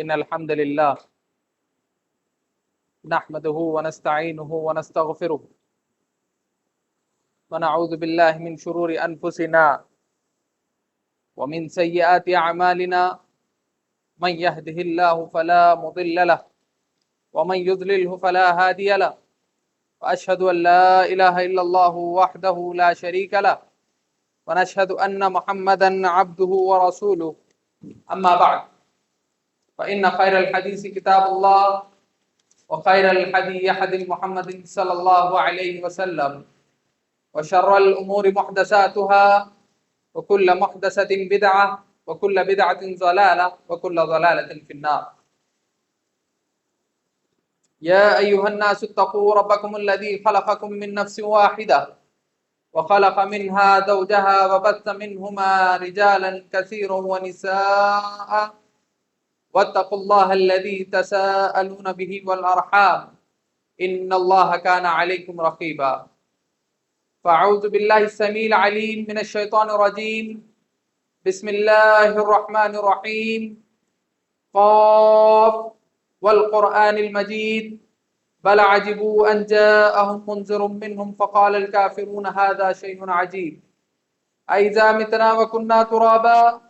إن الحمد لله نحمده ونستعينه ونستغفره ونعوذ بالله من شرور أنفسنا ومن سيئات أعمالنا من يهده الله فلا مضل له ومن يضلله فلا هادي له وأشهد أن لا إله إلا الله وحده لا شريك له ونشهد أن محمدا عبده ورسوله أما بعد فإن خير الحديث كتاب الله وخير الحدي حدي محمد صلى الله عليه وسلم وشر الأمور محدثاتها وكل محدثة بدعة وكل بدعة ضلالة وكل ضلالة في النار. يا أيها الناس اتقوا ربكم الذي خلقكم من نفس واحدة وخلق منها زوجها وبث منهما رجالا كثيرا ونساء واتقوا الله الذي تساءلون به والأرحام إن الله كان عليكم رقيبا. فأعوذ بالله السميع العليم من الشيطان الرجيم. بسم الله الرحمن الرحيم. قاف والقرآن المجيد بل عجبوا أن جاءهم منذر منهم فقال الكافرون هذا شيء عجيب أئذا متنا وكنا ترابا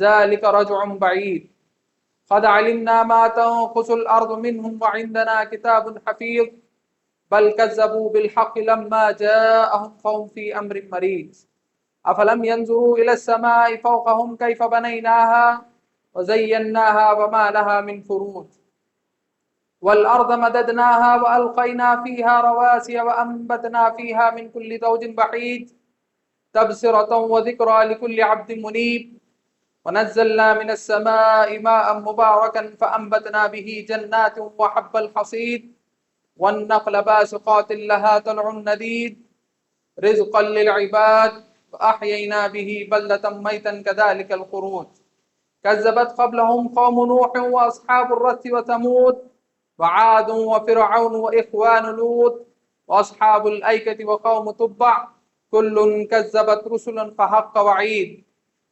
ذلك رجع بعيد قد علمنا ما تنقص الأرض منهم وعندنا كتاب حفيظ بل كذبوا بالحق لما جاءهم فهم في أمر مريج أفلم ينظروا إلى السماء فوقهم كيف بنيناها وزيناها وما لها من فروج والأرض مددناها وألقينا فيها رواسي وأنبتنا فيها من كل زوج بهيج تبصرة وذكرى لكل عبد منيب ونزلنا من السماء ماء مباركا فأنبتنا به جنات وحب الحصيد والنخل باسقات لها طلع نديد رزقا للعباد وأحيينا به بلدة ميتا كذلك الخروج كذبت قبلهم قوم نوح وأصحاب الرس وثمود وعاد وفرعون وإخوان لوط وأصحاب الأيكة وقوم تبع كل كذبت رسلا فحق وعيد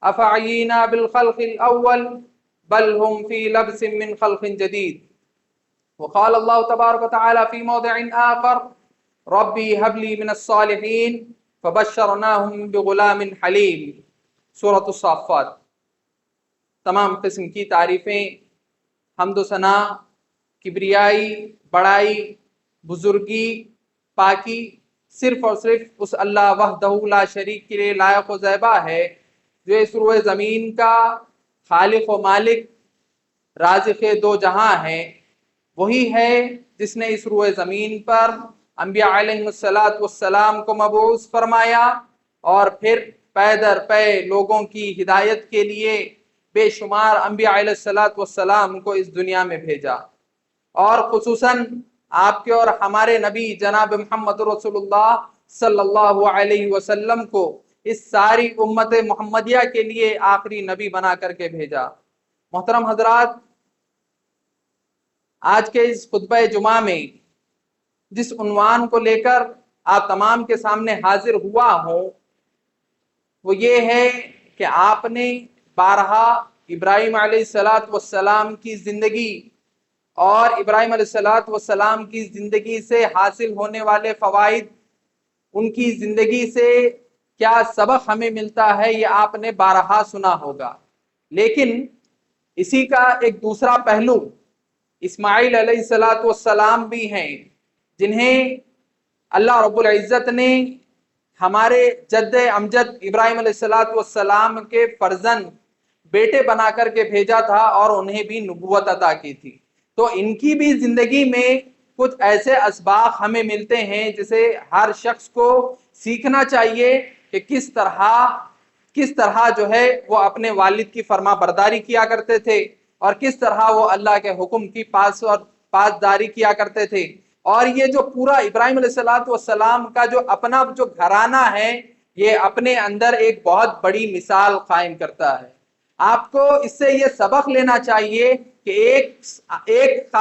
أفعينا بالخلق الأول بل هم في لبس من خلق جديد. وقال الله تبارك وتعالى في موضع آخر ربي هب لي من الصالحين فبشرناهم بغلام حليم. سورة الصافات. تمام قسم کی تعریفیں، حمد و ثنا، کبریائی، بڑائی، بزرگی، پاکی صرف اور صرف اس اللہ وحدہ لا شریک کے لیے لائق و زیبا ہے جو اس روئے زمین کا خالق و مالک رازق دو جہاں ہے. وہی ہے جس نے اس روئے زمین پر انبیاء علیہ السلام کو مبعوث فرمایا اور پھر پے در پے لوگوں کی ہدایت کے لیے بے شمار انبیاء علیہ السلام کو اس دنیا میں بھیجا، اور خصوصاً آپ کے اور ہمارے نبی جناب محمد رسول اللہ صلی اللہ علیہ وسلم کو اس ساری امت محمدیہ کے لیے آخری نبی بنا کر کے بھیجا. محترم حضرات، آج کے اس خطبہ جمعہ میں جس عنوان کو لے کر آپ تمام کے سامنے حاضر ہوا ہوں وہ یہ ہے کہ آپ نے بارہا ابراہیم علیہ السلام کی زندگی اور ابراہیم علیہ السلام کی زندگی سے حاصل ہونے والے فوائد، ان کی زندگی سے کیا سبق ہمیں ملتا ہے، یہ آپ نے بارہا سنا ہوگا. لیکن اسی کا ایک دوسرا پہلو اسماعیل علیہ السلام بھی ہیں جنہیں اللہ رب العزت نے ہمارے جد امجد ابراہیم علیہ السلام کے فرزند بیٹے بنا کر کے بھیجا تھا اور انہیں بھی نبوت عطا کی تھی. تو ان کی بھی زندگی میں کچھ ایسے اسباق ہمیں ملتے ہیں جسے ہر شخص کو سیکھنا چاہیے کہ کس طرح جو ہے وہ اپنے والد کی فرما برداری کیا کرتے تھے اور کس طرح وہ اللہ کے حکم کی پاسداری کیا کرتے تھے. اور یہ جو پورا ابراہیم علیہ السلام کا جو اپنا جو گھرانہ ہے یہ اپنے اندر ایک بہت بڑی مثال قائم کرتا ہے. آپ کو اس سے یہ سبق لینا چاہیے کہ ایک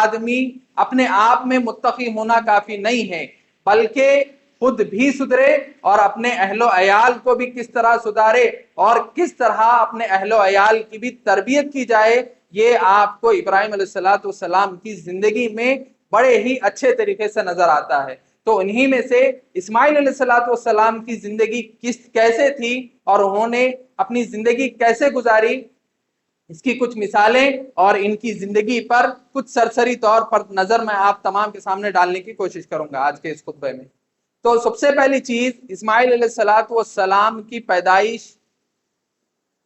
آدمی اپنے آپ میں متقی ہونا کافی نہیں ہے، بلکہ خود بھی سدھرے اور اپنے اہل و عیال کو بھی کس طرح سدھارے اور کس طرح اپنے اہل و عیال کی بھی تربیت کی جائے، یہ آپ کو ابراہیم علیہ السلام کی زندگی میں بڑے ہی اچھے طریقے سے نظر آتا ہے۔ تو انہی میں سے اسماعیل علیہ السلام کی زندگی کیسے تھی اور انہوں نے اپنی زندگی کیسے گزاری، اس کی کچھ مثالیں اور ان کی زندگی پر کچھ سرسری طور پر نظر میں آپ تمام کے سامنے ڈالنے کی کوشش کروں گا آج کے اس خطبے میں۔ تو سب سے پہلی چیز، اسماعیل علیہ السلام کی پیدائش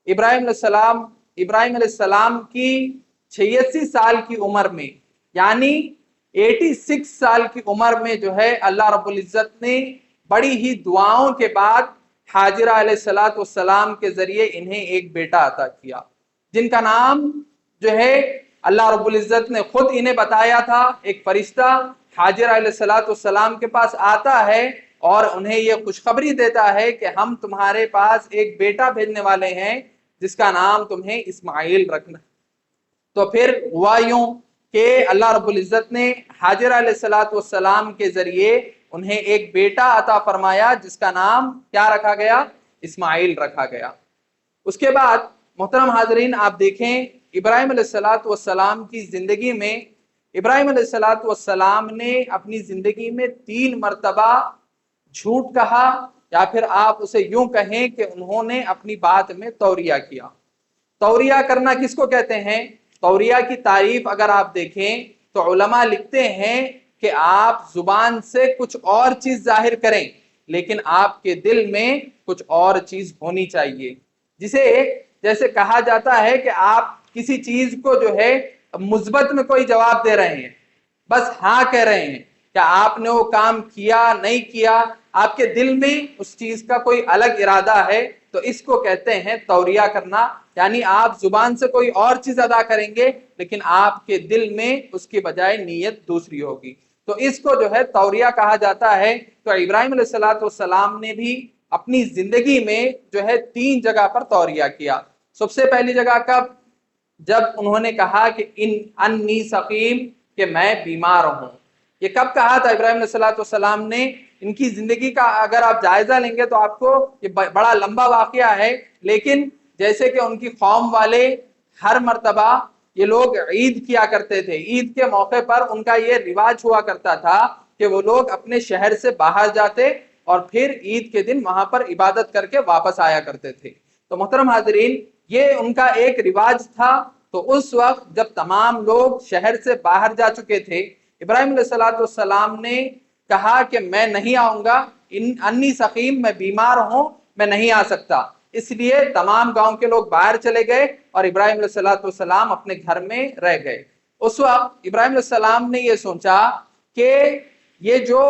ابراہیم علیہ السلام کی 86 سال کی عمر میں، یعنی 86 سال کی عمر میں جو ہے اللہ رب العزت نے بڑی ہی دعاؤں کے بعد حاجرہ علیہ السلام کے ذریعے انہیں ایک بیٹا عطا کیا، جن کا نام جو ہے اللہ رب العزت نے خود انہیں بتایا تھا۔ ایک فرشتہ حاجرہ علیہ السلام کے پاس آتا ہے اور انہیں یہ خوشخبری دیتا ہے کہ ہم تمہارے پاس ایک بیٹا بھیجنے والے ہیں جس کا نام تمہیں اسماعیل رکھنا۔ تو پھر ہوا یوں کہ اللہ رب العزت نے حاجرہ علیہ السلام کے ذریعے انہیں ایک بیٹا عطا فرمایا جس کا نام کیا رکھا گیا؟ اسماعیل رکھا گیا۔ اس کے بعد محترم حاضرین، آپ دیکھیں ابراہیم علیہ السلام کی زندگی میں ابراہیم علیہ السلام نے اپنی زندگی میں 3 مرتبہ جھوٹ کہا، یا پھر آپ اسے یوں کہیں کہ انہوں نے اپنی بات میں توریہ کیا۔ توریہ کرنا کس کو کہتے ہیں؟ توریہ کی تعریف اگر آپ دیکھیں تو علماء لکھتے ہیں کہ آپ زبان سے کچھ اور چیز ظاہر کریں لیکن آپ کے دل میں کچھ اور چیز ہونی چاہیے، جیسے کہا جاتا ہے کہ آپ کسی چیز کو جو ہے مثبت میں کوئی جواب دے رہے ہیں، بس ہاں کہہ رہے ہیں، کیا آپ نے وہ کام کیا نہیں کیا، آپ کے دل میں اس چیز کا کوئی الگ ارادہ ہے، تو اس کو کہتے ہیں توریہ کرنا۔ یعنی آپ زبان سے کوئی اور چیز ادا کریں گے لیکن آپ کے دل میں اس کی بجائے نیت دوسری ہوگی، تو اس کو جو ہے توریہ کہا جاتا ہے۔ تو ابراہیم علیہ السلام نے بھی اپنی زندگی میں جو ہے 3 جگہ پر توریہ کیا۔ سب سے پہلی جگہ کب؟ جب انہوں نے کہا کہ انی سقیم، کہ میں بیمار ہوں۔ یہ کب کہا تھا ابراہیم علیہ السلام نے؟ ان کی زندگی کا اگر آپ جائزہ لیں گے تو آپ کو یہ بڑا لمبا واقعہ ہے، لیکن جیسے کہ ان کی قوم والے ہر مرتبہ یہ لوگ عید کیا کرتے تھے، عید کے موقع پر ان کا یہ رواج ہوا کرتا تھا کہ وہ لوگ اپنے شہر سے باہر جاتے اور پھر عید کے دن وہاں پر عبادت کر کے واپس آیا کرتے تھے۔ تو محترم حاضرین، یہ ان کا ایک رواج تھا۔ تو اس وقت جب تمام لوگ شہر سے باہر جا چکے تھے، ابراہیم علیہ السلام نے کہا کہ میں نہیں آؤں گا، انی سقیم، میں بیمار ہوں، میں نہیں آ سکتا۔ اس لیے تمام گاؤں کے لوگ باہر چلے گئے اور ابراہیم علیہ السلام اپنے گھر میں رہ گئے۔ اس وقت ابراہیم علیہ السلام نے یہ سوچا کہ یہ جو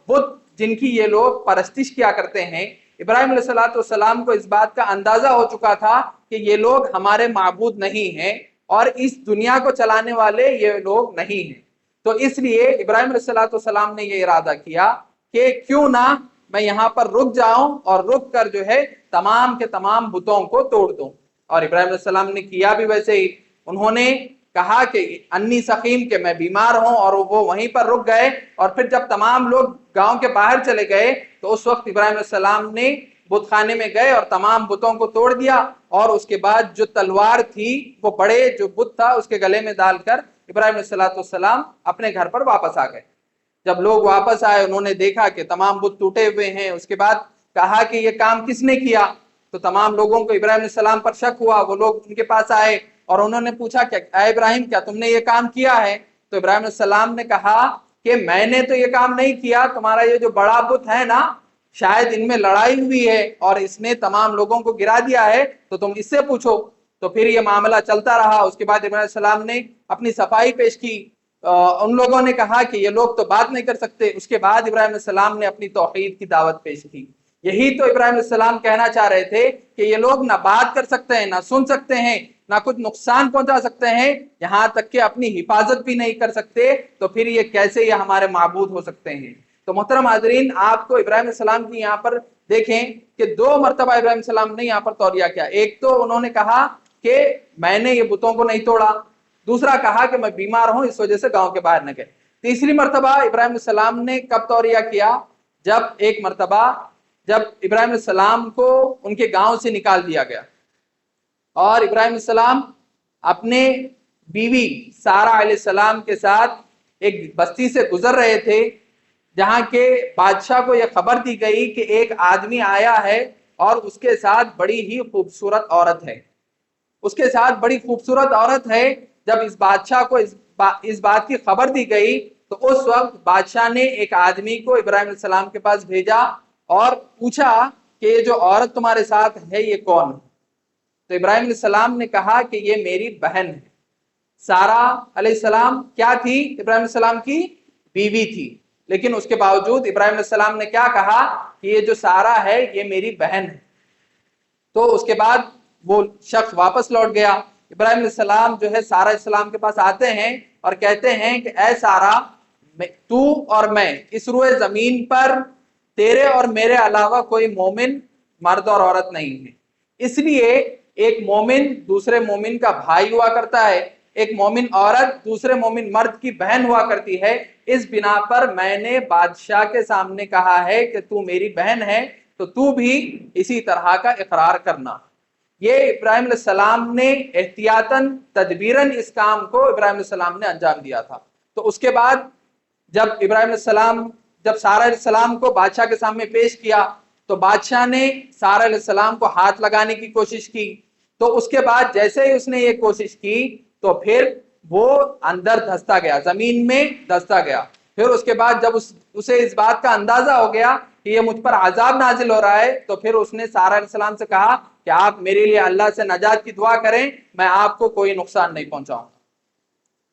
بت جن کی یہ لوگ پرستش کیا کرتے ہیں، ابراہیم علیہ السلام کو اس بات کا اندازہ ہو چکا تھا کہ یہ لوگ ہمارے معبود نہیں ہیں اور اس دنیا کو چلانے والے یہ لوگ نہیں ہیں۔ تو اس لیے ابراہیم علیہ السلام نے یہ ارادہ کیا کہ کیوں نہ میں یہاں پر رک جاؤں اور رک کر جو ہے تمام کے تمام بتوں کو توڑ دوں۔ اور ابراہیم علیہ السلام نے کیا بھی ویسے ہی، انہوں نے کہا کہ انی سقیم، کہ میں بیمار ہوں، اور وہ وہیں پر رک گئے۔ اور پھر جب تمام لوگ گاؤں کے باہر چلے گئے تو اس وقت ابراہیم علیہ السلام نے بت خانے میں گئے اور تمام بتوں کو توڑ دیا، اور اس کے بعد جو تلوار تھی وہ بڑے جو بت تھا اس کے گلے میں ڈال کر ابراہیم علیہ السلام اپنے گھر پر واپس آ گئے۔ جب لوگ واپس آئے انہوں نے دیکھا کہ تمام بت ٹوٹے ہوئے ہیں۔ اس کے بعد کہا کہ یہ کام کس نے کیا؟ تو تمام لوگوں کو ابراہیم علیہ السلام پر شک ہوا، وہ لوگ ان کے پاس آئے اور انہوں نے پوچھا کہ اے ابراہیم، کیا تم نے یہ کام کیا ہے؟ تو ابراہیم علیہ السلام نے کہا کہ میں نے تو یہ کام نہیں کیا، تمہارا یہ جو بڑا بت ہے نا، شاید ان میں لڑائی ہوئی ہے اور اس نے تمام لوگوں کو گرا دیا ہے، تو تم اس سے پوچھو۔ تو پھر یہ معاملہ چلتا رہا۔ اس کے بعد ابراہیم علیہ السلام نے اپنی صفائی پیش کی، ان لوگوں نے کہا کہ یہ لوگ تو بات نہیں کر سکتے۔ اس کے بعد ابراہیم علیہ السلام نے اپنی توحید کی دعوت پیش کی۔ یہی تو ابراہیم علیہ السلام کہنا چاہ رہے تھے کہ یہ لوگ نہ بات کر سکتے ہیں، نہ سن سکتے ہیں، نہ کچھ نقصان پہنچا سکتے ہیں، یہاں تک کہ اپنی حفاظت بھی نہیں کر سکتے، تو پھر یہ کیسے یہ ہمارے معبود ہو سکتے ہیں؟ تو محترم حاضرین، آپ کو ابراہیم علیہ السلام کی یہاں پر دیکھیں کہ 2 مرتبہ ابراہیم علیہ السلام نے یہاں پر توریہ کیا۔ ایک تو انہوں نے کہا کہ میں نے یہ بتوں کو نہیں توڑا، دوسرا کہا کہ میں بیمار ہوں اس وجہ سے گاؤں کے باہر نہ گئے۔ تیسری مرتبہ ابراہیم علیہ السلام نے کب توریہ کیا؟ جب ایک مرتبہ جب ابراہیم علیہ السلام کو ان کے گاؤں سے نکال دیا گیا اور ابراہیم علیہ السلام اپنے بیوی سارہ علیہ السلام کے ساتھ ایک بستی سے گزر رہے تھے جہاں کے بادشاہ کو یہ خبر دی گئی کہ ایک آدمی آیا ہے اور اس کے ساتھ بڑی ہی خوبصورت عورت ہے، اس کے ساتھ بڑی خوبصورت عورت ہے۔ جب اس بادشاہ کو اس بات کی خبر دی گئی تو اس وقت بادشاہ نے ایک آدمی کو ابراہیم علیہ السلام کے پاس بھیجا اور پوچھا کہ یہ جو عورت تمہارے ساتھ ہے یہ کون ہے؟ تو ابراہیم علیہ السلام نے کہا کہ یہ میری بہن ہے۔ سارہ علیہ السلام کیا تھی؟ ابراہیم علیہ السلام کی بیوی تھی، لیکن اس کے باوجود ابراہیم علیہ السلام نے کیا کہا کہ یہ جو سارہ ہے یہ میری بہن ہے۔ تو اس کے بعد وہ شخص واپس لوٹ گیا۔ ابراہیم علیہ السلام جو ہے سارہ علیہ السلام کے پاس آتے ہیں اور کہتے ہیں کہ اے سارہ، تو اور میں اس روئے زمین پر تیرے اور میرے علاوہ کوئی مومن مرد اور عورت نہیں ہے، اس لیے ایک مومن دوسرے مومن کا بھائی ہوا کرتا ہے، ایک مومن عورت دوسرے مومن مرد کی بہن ہوا کرتی ہے۔ اس بنا پر میں نے بادشاہ کے سامنے کہا ہے کہ تو میری بہن ہے، تو تو بھی اسی طرح کا اقرار کرنا۔ یہ ابراہیم علیہ السلام نے احتیاطاً تدبیراً اس کام کو ابراہیم علیہ السلام نے انجام دیا تھا۔ تو اس کے بعد جب ابراہیم علیہ السلام جب سارہ علیہ السلام کو بادشاہ کے سامنے پیش کیا تو بادشاہ نے سارہ علیہ السلام کو ہاتھ لگانے کی کوشش کی، تو اس کے بعد جیسے ہی اس نے یہ کوشش کی تو پھر وہ اندر دھستا گیا، زمین میں دھستا گیا۔ پھر اس کے بعد جب اسے اس بات کا اندازہ ہو گیا کہ یہ مجھ پر عذاب نازل ہو رہا ہے، تو پھر اس نے سارہ علیہ السلام سے کہا کہ آپ میرے لیے اللہ سے نجات کی دعا کریں، میں آپ کو کوئی نقصان نہیں پہنچاؤں گا۔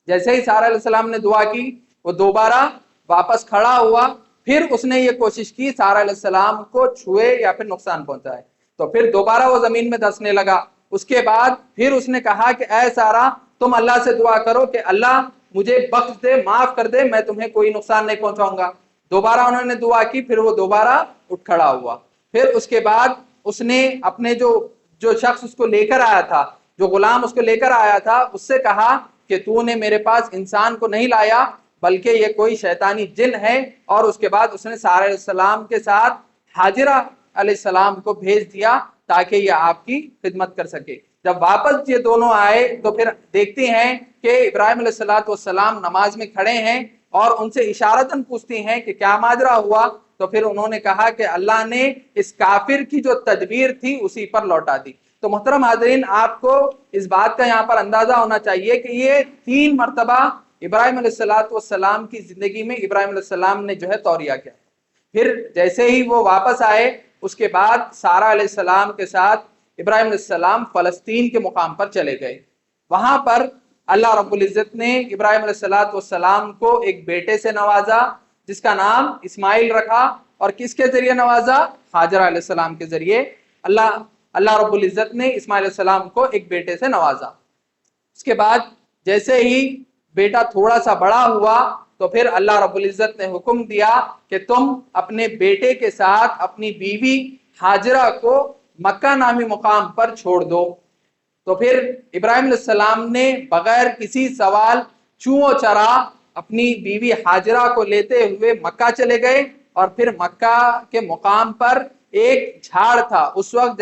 جیسے ہی سارہ علیہ السلام نے دعا کی وہ دوبارہ واپس کھڑا ہوا، پھر اس نے یہ کوشش کی سارہ علیہ السلام کو چھوئے یا پھر نقصان پہنچائے، تو پھر دوبارہ وہ زمین میں دھسنے لگا۔ اس کے بعد پھر اس نے کہا کہ اے سارہ، تم اللہ سے دعا کرو کہ اللہ مجھے بخش دے، معاف کر دے، میں تمہیں کوئی نقصان نہیں پہنچاؤں گا۔ دوبارہ انہوں نے دعا کی، پھر وہ دوبارہ اٹھ کھڑا ہوا۔ پھر اس کے بعد اس نے اپنے جو شخص اس کو لے کر آیا تھا، جو غلام اس کو لے کر آیا تھا، اس سے کہا کہ تو نے میرے پاس انسان کو نہیں لایا بلکہ یہ کوئی شیطانی جن ہے، اور اس کے بعد اس نے سارہ علیہ السلام کے ساتھ حاجرہ علیہ السلام کو بھیج دیا تاکہ یہ آپ کی خدمت کر سکے۔ جب واپس یہ دونوں آئے تو پھر دیکھتے ہیں کہ ابراہیم علیہ السلام نماز میں کھڑے ہیں اور ان سے اشارتاً پوچھتے ہیں کہ کیا ماجرا ہوا، تو پھر انہوں نے کہا کہ اللہ نے اس کافر کی جو تدبیر تھی اسی پر لوٹا دی۔ تو محترم حاضرین، آپ کو اس بات کا یہاں پر اندازہ ہونا چاہیے کہ یہ 3 مرتبہ ابراہیم علیہ السلام کی زندگی میں ابراہیم علیہ السلام نے جو ہے توریہ کیا۔ پھر جیسے ہی وہ واپس آئے اس کے بعد سارہ علیہ السلام کے ساتھ ابراہیم علیہ السلام فلسطین کے مقام پر چلے گئے۔ وہاں پر اللہ رب العزت نے ابراہیم علیہ السلام کو ایک بیٹے سے نوازا جس کا نام اسماعیل رکھا، اور کس کے ذریعے نوازا؟ ہاجرہ علیہ السلام کے ذریعے اللہ رب العزت نے اسماعیل علیہ السلام کو ایک بیٹے سے نوازا۔ اس کے بعد جیسے ہی بیٹا تھوڑا سا بڑا ہوا تو پھر اللہ رب العزت نے حکم دیا کہ تم اپنے بیٹے کے ساتھ اپنی بیوی ہاجرہ کو مکہ نامی مقام پر چھوڑ دو۔ تو پھر ابراہیم علیہ السلام نے بغیر کسی سوال چوں چرا اپنی بیوی ہاجرہ کو لیتے ہوئے مکہ چلے گئے، اور پھر مکہ کے مقام پر ایک جھاڑ تھا۔ اس وقت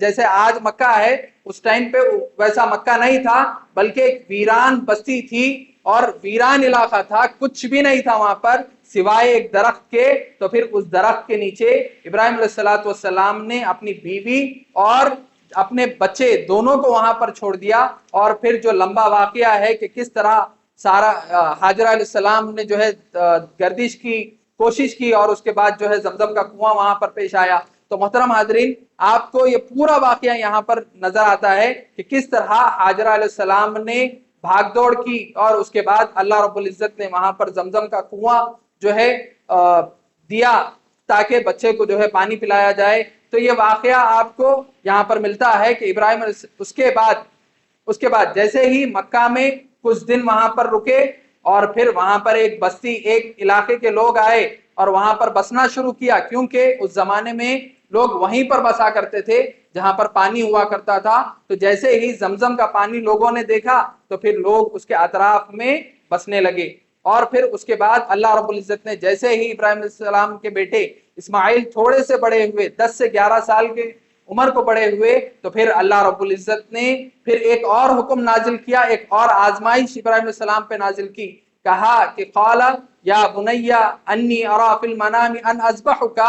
جیسے آج مکہ ہے اس ٹائم پہ ویسا مکہ نہیں تھا، بلکہ ایک ویران بستی تھی اور ویران علاقہ تھا، کچھ بھی نہیں تھا وہاں پر سوائے ایک درخت کے۔ تو پھر اس درخت کے نیچے ابراہیم علیہ السلام نے اپنی بیوی اور اپنے بچے دونوں کو وہاں پر چھوڑ دیا، اور پھر جو لمبا واقعہ ہے کہ کس طرح سارا ہاجرہ علیہ السلام نے جو ہے گردش کی کوشش کی اور اس کے بعد جو ہے زمزم کا کنواں وہاں پر پیش آیا۔ تو محترم حاضرین، آپ کو یہ پورا واقعہ یہاں پر نظر آتا ہے کہ کس طرح ہاجرہ علیہ السلام نے بھاگ دوڑ کی، اور اس کے بعد اللہ رب العزت نے وہاں پر زمزم کا کنواں جو ہے دیا تاکہ بچے کو جو ہے پانی پلایا جائے۔ تو یہ واقعہ آپ کو یہاں پر ملتا ہے کہ ابراہیم اس کے بعد جیسے ہی مکہ میں کچھ دن وہاں پر رکے، اور پھر وہاں پر ایک بستی، ایک علاقے کے لوگ آئے اور وہاں پر بسنا شروع کیا، کیونکہ اس زمانے میں لوگ وہیں پر بسا کرتے تھے جہاں پر پانی ہوا کرتا تھا۔ تو جیسے ہی زمزم کا پانی لوگوں نے دیکھا تو پھر لوگ اس کے اطراف میں بسنے لگے، اور پھر اس کے بعد اللہ رب العزت نے جیسے ہی ابراہیم علیہ السلام کے بیٹے اسماعیل تھوڑے سے بڑے ہوئے، 10 سے 11 سال کے عمر کو بڑے ہوئے، تو پھر اللہ رب العزت نے پھر ایک اور حکم نازل کیا، ایک اور آزمائش ابراہیم علیہ السلام پہ نازل کی. کہا کہ قال یا بنی انی ارا فی المنام ان اذبحک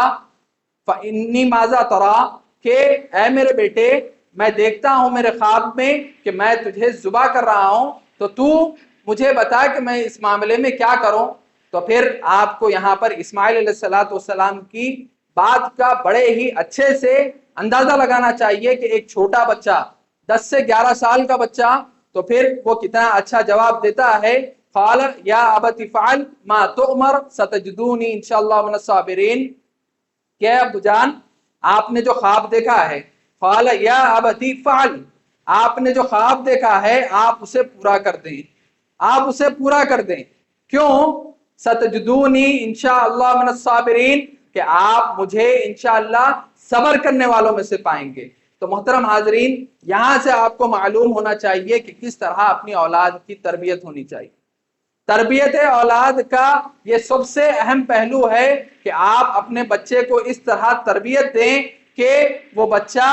فانی ماذا ترى، کہ اے میرے بیٹے میں دیکھتا ہوں میرے خواب میں کہ میں تجھے ذبح کر رہا ہوں، تو مجھے بتا کہ میں اس معاملے میں کیا کروں. تو پھر آپ کو یہاں پر اسماعیل علیہ السلام کی بات کا بڑے ہی اچھے سے اندازہ لگانا چاہیے کہ ایک چھوٹا بچہ 10 سے 11 سال کا بچہ تو پھر وہ کتنا اچھا جواب دیتا ہے. قال یا ابت فعل ما تؤمر ستجدونی انشاءاللہ من الصابرین، کہ ابو جان آپ نے جو خواب دیکھا ہے، قال یا ابت فعل، آپ نے جو خواب دیکھا ہے آپ اسے پورا کر دیں، آپ اسے پورا کر دیں. کیوں؟ ستجدونی انشاءاللہ من الصابرین، کہ آپ مجھے انشاءاللہ صبر کرنے والوں میں سے پائیں گے. تو محترم حاضرین، یہاں سے آپ کو معلوم ہونا چاہیے کہ کس طرح اپنی اولاد کی تربیت ہونی چاہیے. تربیت اولاد کا یہ سب سے اہم پہلو ہے کہ آپ اپنے بچے کو اس طرح تربیت دیں کہ وہ بچہ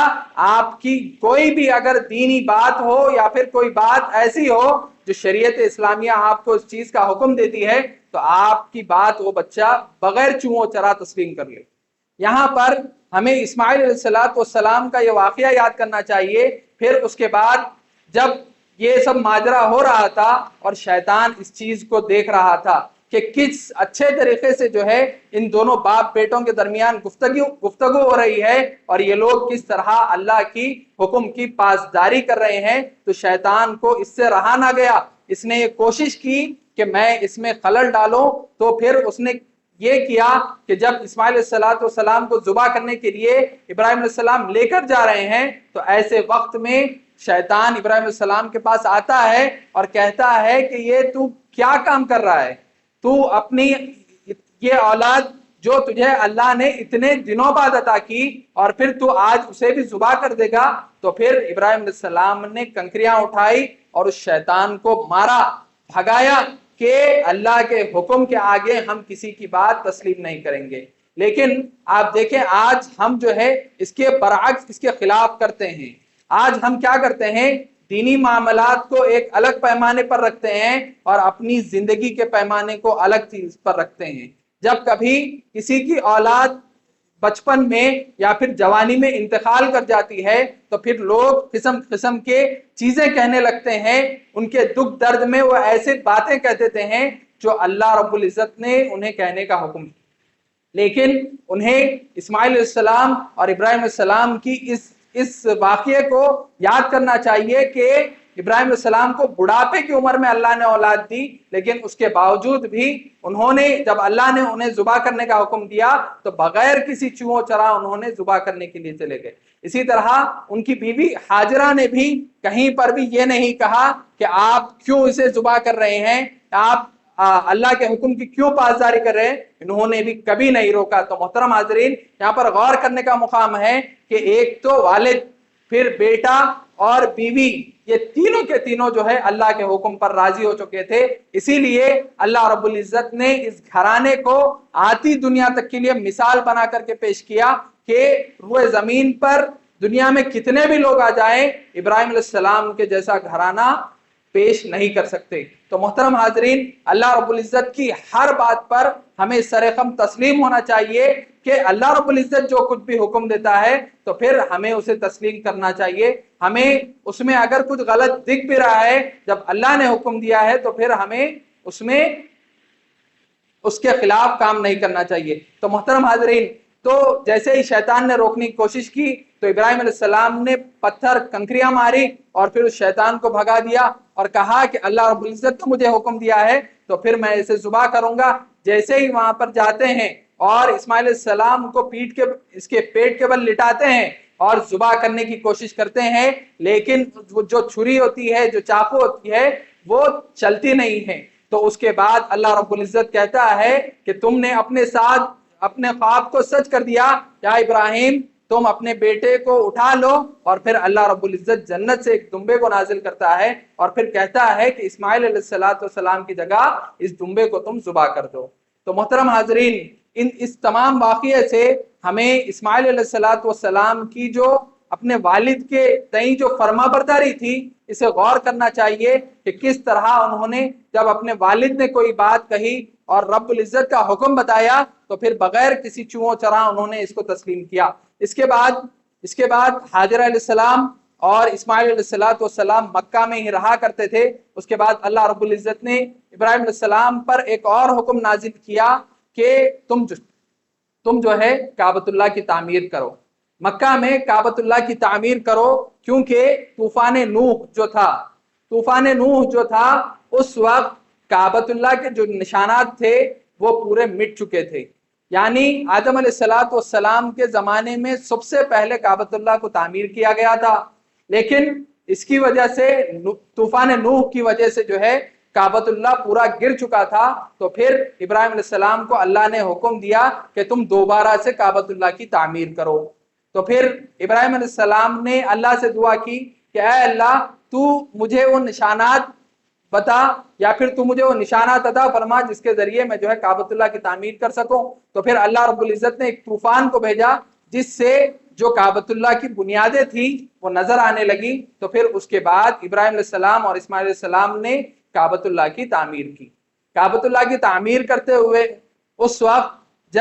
آپ کی کوئی بھی اگر دینی بات ہو یا پھر کوئی بات ایسی ہو جو شریعت اسلامیہ آپ کو اس چیز کا حکم دیتی ہے تو آپ کی بات وہ بچہ بغیر چوں چرا تسلیم کر لے. یہاں پر ہمیں اسماعیل علیہ السلام کا یہ واقعہ یاد کرنا چاہیے. پھر اس کے بعد جب یہ سب ماجرا ہو رہا تھا اور شیطان اس چیز کو دیکھ رہا تھا کہ کس اچھے طریقے سے جو ہے ان دونوں باپ بیٹوں کے درمیان گفتگو ہو رہی ہے اور یہ لوگ کس طرح اللہ کی حکم کی پاسداری کر رہے ہیں، تو شیطان کو اس سے رہا نہ گیا. اس نے یہ کوشش کی کہ میں اس میں خلل ڈالوں. تو پھر اس نے یہ کیا کہ جب اسماعیل علیہ السلام کو ذبح کرنے کے لیے ابراہیم علیہ السلام لے کر جا رہے ہیں تو ایسے وقت میں شیطان ابراہیم علیہ السلام کے پاس آتا ہے اور کہتا ہے کہ یہ تو کیا کام کر رہا ہے، تو اپنی یہ اولاد جو تجھے اللہ نے اتنے دنوں بعد عطا کی اور پھر تو آج اسے بھی ذبح کر دے گا. تو پھر ابراہیم علیہ السلام نے کنکریاں اٹھائی اور اس شیطان کو مارا، بھگایا کہ اللہ کے حکم کے آگے ہم کسی کی بات تسلیم نہیں کریں گے. لیکن آپ دیکھیں آج ہم جو ہے اس کے برعکس اس کے خلاف کرتے ہیں. آج ہم کیا کرتے ہیں؟ دینی معاملات کو ایک الگ پیمانے پر رکھتے ہیں اور اپنی زندگی کے پیمانے کو الگ چیز پر رکھتے ہیں. جب کبھی کسی کی اولاد بچپن میں یا پھر جوانی میں انتقال کر جاتی ہے تو پھر لوگ قسم قسم کے چیزیں کہنے لگتے ہیں، ان کے دکھ درد میں وہ ایسے باتیں کہہ دیتے ہیں جو اللہ رب العزت نے انہیں کہنے کا حکم دیا. لیکن انہیں اسماعیل علیہ السلام اور ابراہیم علیہ السلام کی اس واقعے کو یاد کرنا چاہیے کہ ابراہیم علیہ السلام کو بڑھاپے کی عمر میں اللہ نے اولاد دی، لیکن اس کے باوجود بھی انہوں نے جب اللہ نے انہیں ذبح کرنے کا حکم دیا تو بغیر کسی چوں چرا انہوں نے ذبح کرنے کے لیے چلے گئے. اسی طرح ان کی بیوی ہاجرہ نے بھی کہیں پر بھی یہ نہیں کہا کہ آپ کیوں اسے ذبح کر رہے ہیں، آپ اللہ کے حکم کی کیوں پاسداری کر رہے ہیں، انہوں نے بھی کبھی نہیں روکا. تو محترم حاضرین، یہاں پر غور کرنے کا مقام ہے کہ ایک تو والد، پھر بیٹا اور بیوی، یہ تینوں کے تینوں جو ہے اللہ کے حکم پر راضی ہو چکے تھے. اسی لیے اللہ رب العزت نے اس گھرانے کو آتی دنیا تک کے لیے مثال بنا کر کے پیش کیا کہ روئے زمین پر دنیا میں کتنے بھی لوگ آ جائیں ابراہیم علیہ السلام کے جیسا گھرانہ پیش نہیں کر سکتے. تو محترم حاضرین، اللہ رب العزت کی ہر بات پر ہمیں سرخم تسلیم ہونا چاہیے کہ اللہ رب العزت جو کچھ بھی حکم دیتا ہے تو پھر ہمیں اسے تسلیم کرنا چاہیے. ہمیں اس میں اگر کچھ غلط دکھ بھی رہا ہے، جب اللہ نے حکم دیا ہے تو پھر ہمیں اس میں اس کے خلاف کام نہیں کرنا چاہیے. تو محترم حاضرین، تو جیسے ہی شیطان نے روکنے کی کوشش کی تو ابراہیم علیہ السلام نے پتھر کنکریاں ماری اور پھر اس شیطان کو بھگا دیا اور کہا کہ اللہ رب العزت تو مجھے حکم دیا ہے تو پھر میں اسے ذبح کروں گا. جیسے ہی وہاں پر جاتے ہیں اور اسماعیل علیہ السلام کو اس کے پیٹ کے بل لٹاتے ہیں اور ذبح کرنے کی کوشش کرتے ہیں، لیکن جو چھری ہوتی ہے، جو چاقو ہوتی ہے، وہ چلتی نہیں ہے. تو اس کے بعد اللہ رب العزت کہتا ہے کہ تم نے اپنے ساتھ اپنے خواب کو سچ کر دیا یا ابراہیم، تم اپنے بیٹے کو اٹھا لو، اور پھر اللہ رب العزت جنت سے ایک دمبے کو نازل کرتا ہے اور پھر کہتا ہے کہ اسماعیل علیہ السلام کی جگہ اس دمبے کو تم ذبح کر دو۔ تو محترم حاضرین، اس تمام واقعے سے ہمیں اسماعیل علیہ السلام کی جو اپنے والد کے تئیں جو فرما برداری تھی اسے غور کرنا چاہیے کہ کس طرح انہوں نے جب اپنے والد نے کوئی بات کہی اور رب العزت کا حکم بتایا تو پھر بغیر کسی چوں چرا انہوں نے اس کو تسلیم کیا۔ اس کے بعد ہاجرہ علیہ السلام اور اسماعیل علیہ السلام مکہ میں ہی رہا کرتے تھے۔ اس کے بعد اللہ رب العزت نے ابراہیم علیہ السلام پر ایک اور حکم نازل کیا کہ تم جو ہے کعبۃ اللہ کی تعمیر کرو، مکہ میں کعبۃ اللہ کی تعمیر کرو، کیونکہ طوفان نوح جو تھا اس وقت کعبۃ اللہ کے جو نشانات تھے وہ پورے مٹ چکے تھے۔ یعنی آدم علیہ السلام کے زمانے میں سب سے پہلے کعبۃ اللہ کو تعمیر کیا گیا تھا، لیکن اس کی وجہ سے طوفان نوح کی وجہ سے جو ہے کعبۃ اللہ پورا گر چکا تھا۔ تو پھر ابراہیم علیہ السلام کو اللہ نے حکم دیا کہ تم دوبارہ سے کعبۃ اللہ کی تعمیر کرو۔ تو پھر ابراہیم علیہ السلام نے اللہ سے دعا کی کہ اے اللہ تو مجھے وہ نشانات بتا، یا پھر تو مجھے وہ نشانات عطا فرما جس کے ذریعے میں جو ہے کعبۃ اللہ کی تعمیر کر سکوں۔ تو پھر اللہ رب العزت نے ایک طوفان کو بھیجا جس سے جو کعبۃ اللہ کی بنیادیں تھیں وہ نظر آنے لگی۔ تو پھر اس کے بعد ابراہیم علیہ السلام اور اسماعیل علیہ السلام نے کعبۃ اللہ کی تعمیر کی۔ کعبۃ اللہ کی تعمیر کرتے ہوئے اس وقت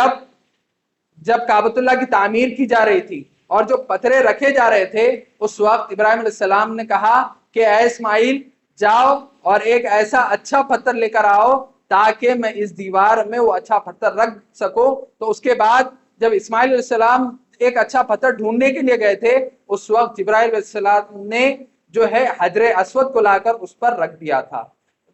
جب کعبۃ اللہ کی تعمیر کی جا رہی تھی اور جو پتھرے رکھے جا رہے تھے، اس وقت ابراہیم علیہ السلام نے کہا کہ اے اسماعیل جاؤ اور ایک ایسا اچھا پتھر لے کر آؤ تاکہ میں اس دیوار میں وہ اچھا پتھر رکھ سکوں۔ تو اس کے بعد جب اسماعیل علیہ السلام ایک اچھا پتھر ڈھونڈنے کے لیے گئے تھے، اس وقت جبرائیل علیہ السلام نے جو ہے حجر اسود کو لا کر اس پر رکھ دیا تھا،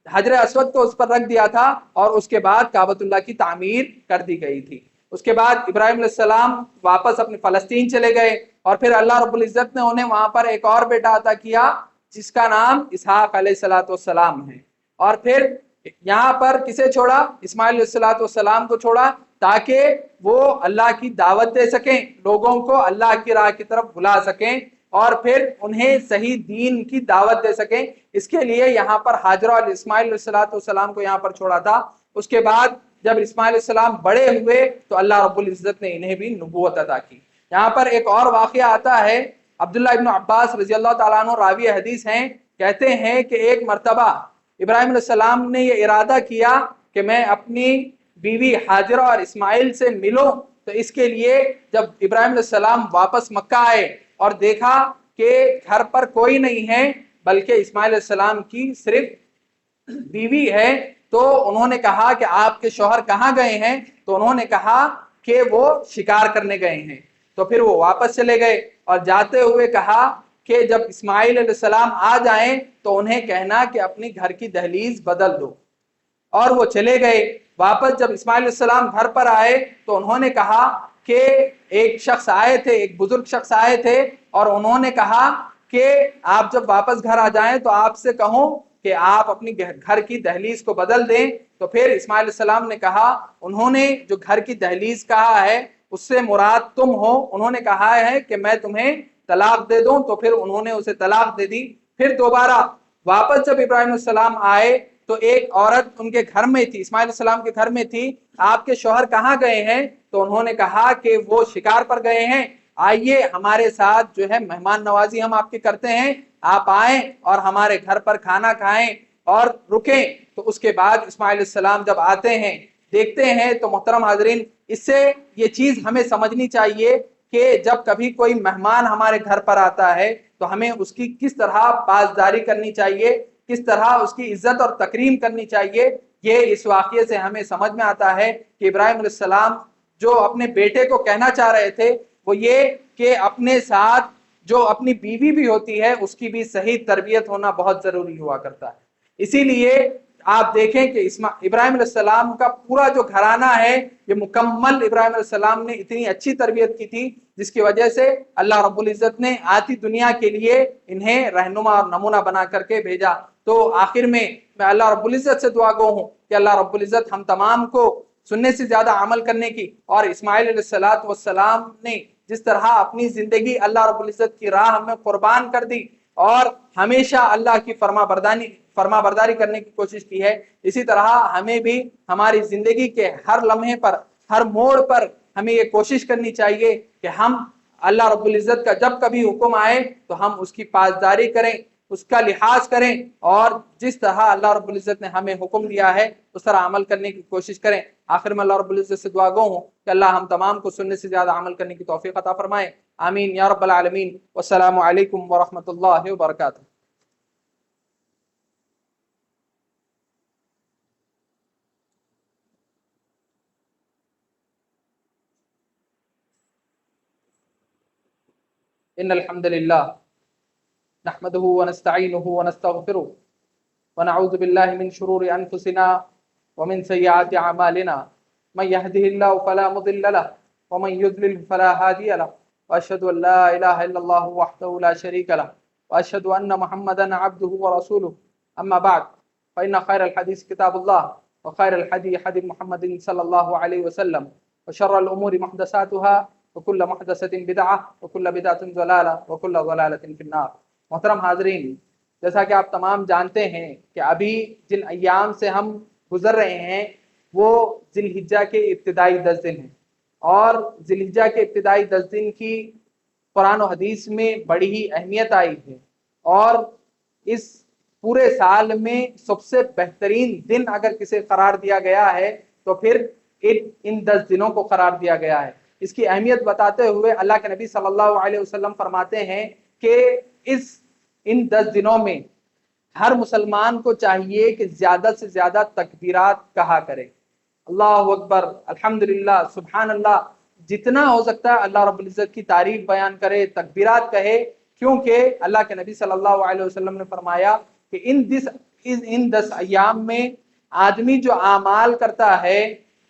حجر اسود کو اس پر رکھ دیا تھا، اور اس کے بعد کعبۃ اللہ کی تعمیر کر دی گئی تھی۔ اس کے بعد ابراہیم علیہ السلام واپس اپنے فلسطین چلے گئے، اور پھر اللہ رب العزت نے انہیں وہاں پر ایک اور بیٹا عطا کیا جس کا نام اسحاق علیہ السلام ہے۔ اور پھر یہاں پر کسے چھوڑا؟ اسماعیل علیہ السلام کو چھوڑا تاکہ وہ اللہ کی دعوت دے سکیں، لوگوں کو اللہ کی راہ کی طرف بلا سکیں اور پھر انہیں صحیح دین کی دعوت دے سکیں۔ اس کے لیے یہاں پر ہاجرہ اور اسماعیل علیہ السلام کو یہاں پر چھوڑا تھا۔ اس کے بعد جب اسماعیل علیہ السلام بڑے ہوئے تو اللہ رب العزت نے انہیں بھی نبوت عطا کی۔ یہاں پر ایک اور واقعہ آتا ہے، عبداللہ ابن عباس رضی اللہ تعالیٰ عنہ راوی حدیث ہیں، کہتے ہیں کہ ایک مرتبہ ابراہیم علیہ السلام نے یہ ارادہ کیا کہ میں اپنی بیوی ہاجرہ اور اسماعیل سے ملوں۔ تو اس کے لیے جب ابراہیم علیہ السلام واپس مکہ آئے اور دیکھا کہ گھر پر کوئی نہیں ہے بلکہ اسماعیل علیہ السلام کی صرف بیوی ہے، تو انہوں نے کہا کہ آپ کے شوہر کہاں گئے ہیں؟ تو انہوں نے کہا کہ وہ شکار کرنے گئے ہیں۔ تو پھر وہ واپس چلے گئے اور جاتے ہوئے کہا کہ جب اسماعیل علیہ السلام آ جائیں تو انہیں کہنا کہ اپنی گھر کی دہلیز بدل دو، اور وہ چلے گئے۔ واپس جب اسماعیل علیہ السلام گھر پر آئے تو انہوں نے کہا کہ ایک شخص آئے تھے، ایک بزرگ شخص آئے تھے، اور انہوں نے کہا کہ آپ جب واپس گھر آ جائیں تو آپ سے کہوں کہ آپ اپنی گھر کی دہلیز کو بدل دیں۔ تو پھر اسماعیل علیہ السلام نے کہا، انہوں نے جو گھر کی دہلیز کہا ہے اس سے مراد تم ہو، انہوں نے کہا ہے کہ میں تمہیں طلاق دے دوں، تو پھر انہوں نے اسے طلاق دے دی۔ پھر دوبارہ واپس جب ابراہیم علیہ السلام آئے تو ایک عورت ان کے گھر میں تھی، اسماعیل علیہ السلام کے گھر میں تھی، آپ کے شوہر کہاں گئے ہیں؟ تو انہوں نے کہا کہ وہ شکار پر گئے ہیں، آئیے ہمارے ساتھ جو ہے مہمان نوازی ہم آپ کی کرتے ہیں، آپ آئیں اور ہمارے گھر پر کھانا کھائیں اور رکیں۔ تو اس کے بعد اسماعیل علیہ السلام جب آتے ہیں دیکھتے ہیں تو محترم حاضرین، اس سے یہ چیز ہمیں سمجھنی چاہیے کہ جب کبھی کوئی مہمان ہمارے گھر پر آتا ہے تو ہمیں اس کی کس طرح پاسداری کرنی چاہیے، کس طرح اس کی عزت اور تکریم کرنی چاہیے۔ یہ اس واقعے سے ہمیں سمجھ میں آتا ہے کہ ابراہیم علیہ السلام جو اپنے بیٹے کو کہنا چاہ رہے تھے وہ یہ کہ اپنے ساتھ جو اپنی بیوی بھی ہوتی ہے اس کی بھی صحیح تربیت ہونا بہت ضروری ہوا کرتا ہے۔ اسی لیے آپ دیکھیں کہ ابراہیم علیہ السلام کا پورا جو گھرانہ ہے یہ مکمل ابراہیم علیہ السلام نے اتنی اچھی تربیت کی تھی جس کی وجہ سے اللہ رب العزت نے آتی دنیا کے لیے انہیں رہنما اور نمونہ بنا کر کے بھیجا۔ تو آخر میں اللہ رب العزت سے دعا گو ہوں کہ اللہ رب العزت ہم تمام کو سننے سے زیادہ عمل کرنے کی اور اسماعیل علیہ السلام نے جس طرح اپنی زندگی اللہ رب العزت کی راہ میں قربان کر دی اور ہمیشہ اللہ کی فرما برداری کرنے کی کوشش کی ہے، اسی طرح ہمیں بھی ہماری زندگی کے ہر لمحے پر، ہر موڑ پر ہمیں یہ کوشش کرنی چاہیے کہ ہم اللہ رب العزت کا جب کبھی حکم آئے تو ہم اس کی پاسداری کریں، اس کا لحاظ کریں، اور جس طرح اللہ رب العزت نے ہمیں حکم دیا ہے اس طرح عمل کرنے کی کوشش کریں۔ آخر میں اللہ رب العزت سے دعا گو ہوں کہ اللہ ہم تمام کو سننے سے زیادہ عمل کرنے کی توفیق عطا فرمائے، آمین یا رب العالمین۔ والسلام علیکم ورحمۃ اللہ وبرکاتہ۔ ان الحمد للہ نحمده ونستعینه ونستغفره ونعوذ باللہ من شرور انفسنا ومن سیئات اعمالنا، من يهده الله فلا مضل له ومن يضلل فلا هادي له، واشهد ان لا اله الا الله وحده لا شريك له، واشهد ان محمدا عبده ورسوله، اما بعد فان خير الحديث كتاب الله، وخير الحدي حدي محمد صلى الله عليه وسلم، وشر الامور محدثاتها، وكل محدثة بدعة، وكل بدعة ضلالة، وكل ضلالة في النار۔ محترم حاضرین، جیسا کہ آپ تمام جانتے ہیں کہ ابھی جن ایام سے ہم گزر رہے ہیں وہ ذی الحجہ کے ابتدائی 10 دن ہیں، اور ذی الحجہ کے ابتدائی 10 دن کی قرآن و حدیث میں بڑی ہی اہمیت آئی ہے، اور اس پورے سال میں سب سے بہترین دن اگر کسے قرار دیا گیا ہے تو پھر ان 10 دنوں کو قرار دیا گیا ہے۔ اس کی اہمیت بتاتے ہوئے اللہ کے نبی صلی اللہ علیہ وسلم فرماتے ہیں کہ ان 10 دنوں میں ہر مسلمان کو چاہیے کہ زیادہ سے زیادہ تکبیرات کہا کرے، اللہ اکبر، الحمدللہ، سبحان اللہ، جتنا ہو سکتا ہے اللہ رب العزت کی تعریف بیان کرے، تکبیرات کہے، کیونکہ اللہ کے نبی صلی اللہ علیہ وسلم نے فرمایا کہ ان 10 ایام میں آدمی جو اعمال کرتا ہے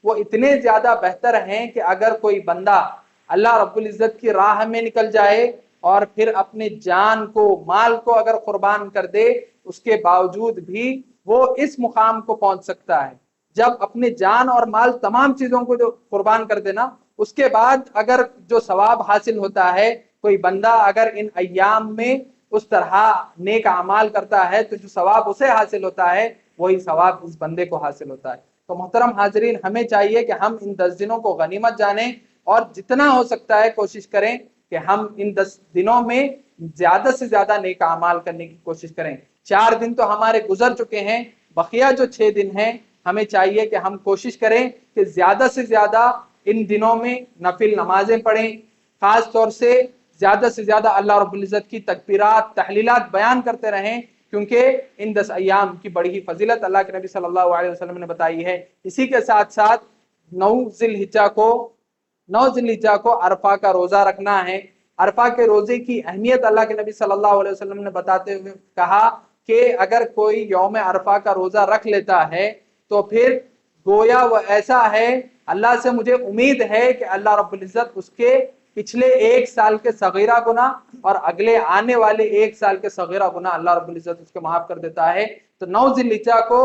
وہ اتنے زیادہ بہتر ہیں کہ اگر کوئی بندہ اللہ رب العزت کی راہ میں نکل جائے اور پھر اپنے جان کو، مال کو اگر قربان کر دے، اس کے باوجود بھی وہ اس مقام کو پہنچ سکتا ہے۔ جب اپنے جان اور مال تمام چیزوں کو جو قربان کر دینا، اس کے بعد اگر جو ثواب حاصل ہوتا ہے، کوئی بندہ اگر ان ایام میں اس طرح نیک اعمال کرتا ہے تو جو ثواب اسے حاصل ہوتا ہے وہی ثواب اس بندے کو حاصل ہوتا ہے۔ تو محترم حاضرین، ہمیں چاہیے کہ ہم ان 10 دنوں کو غنیمت جانیں اور جتنا ہو سکتا ہے کوشش کریں کہ ہم ان 10 دنوں میں زیادہ سے زیادہ نیک اعمال کرنے کی کوشش کریں۔ 4 دن تو ہمارے گزر چکے ہیں، بقیہ جو 6 دن ہیں ہمیں چاہیے کہ ہم کوشش کریں کہ زیادہ سے زیادہ ان دنوں میں نفل نمازیں پڑھیں، خاص طور سے زیادہ اللہ رب العزت کی تکبیرات، تحلیلات بیان کرتے رہیں، کیونکہ ان 10 ایام کی بڑی ہی فضیلت اللہ کے نبی صلی اللہ علیہ وسلم نے بتائی ہے۔ اسی کے ساتھ ساتھ 9 ذی الحجہ کو عرفہ کا روزہ رکھنا ہے۔ عرفہ کے روزے کی اہمیت اللہ کے نبی صلی اللہ علیہ وسلم نے بتاتے ہوئے کہا کہ اگر کوئی یوم عرفہ کا روزہ رکھ لیتا ہے تو پھر گویا وہ ایسا ہے، اللہ سے مجھے امید ہے کہ اللہ رب العزت اس کے پچھلے 1 سال کے صغیرہ گناہ اور اگلے آنے والے 1 سال کے صغیرہ گناہ اللہ رب العزت اس کے معاف کر دیتا ہے۔ تو 9 ذی الحجہ کو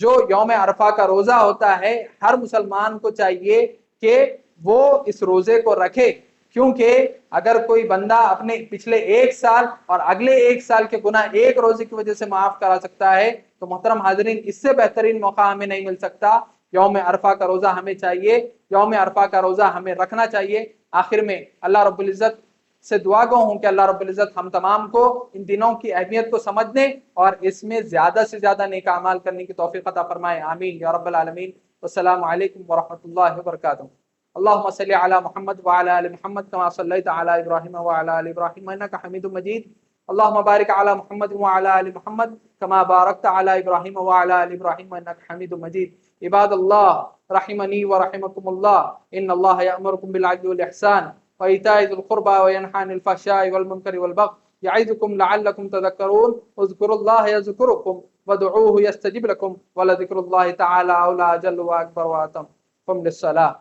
جو یوم عرفہ کا روزہ ہوتا ہے، ہر مسلمان کو چاہیے کہ وہ اس روزے کو رکھے، کیونکہ اگر کوئی بندہ اپنے پچھلے 1 سال اور اگلے 1 سال کے گناہ ایک روزے کی وجہ سے معاف کرا سکتا ہے، تو محترم حاضرین، اس سے بہترین موقع ہمیں نہیں مل سکتا۔ یوم عرفہ کا روزہ ہمیں چاہیے، یوم عرفہ کا روزہ ہمیں رکھنا چاہیے۔ آخر میں اللہ رب العزت سے دعا گو ہوں کہ اللہ رب العزت ہم تمام کو ان دنوں کی اہمیت کو سمجھنے اور اس میں زیادہ سے زیادہ نیک اعمال کرنے کی توفیق عطا فرمائے، آمین یا رب العالمین۔ والسلام علیکم ورحمۃ اللہ وبرکاتہ۔ اللهم صل على محمد وعلى ال محمد كما صليت على ابراهيم وعلى ال ابراهيم انك حميد مجيد۔ اللهم بارك على محمد وعلى ال محمد كما باركت على ابراهيم وعلى ال ابراهيم انك حميد مجيد۔ عباد الله رحمني ورحمكم الله، ان الله يأمركم بالعدل والإحسان وإيتاء ذي القربى وينهى عن الفحشاء والمنكر والبغي يعظكم لعلكم تذكرون۔ اذكروا الله يذكركم وادعوه يستجب لكم ولذكر الله تعالى أعلى أجل وأكبر وأتم۔ قم للصلاة۔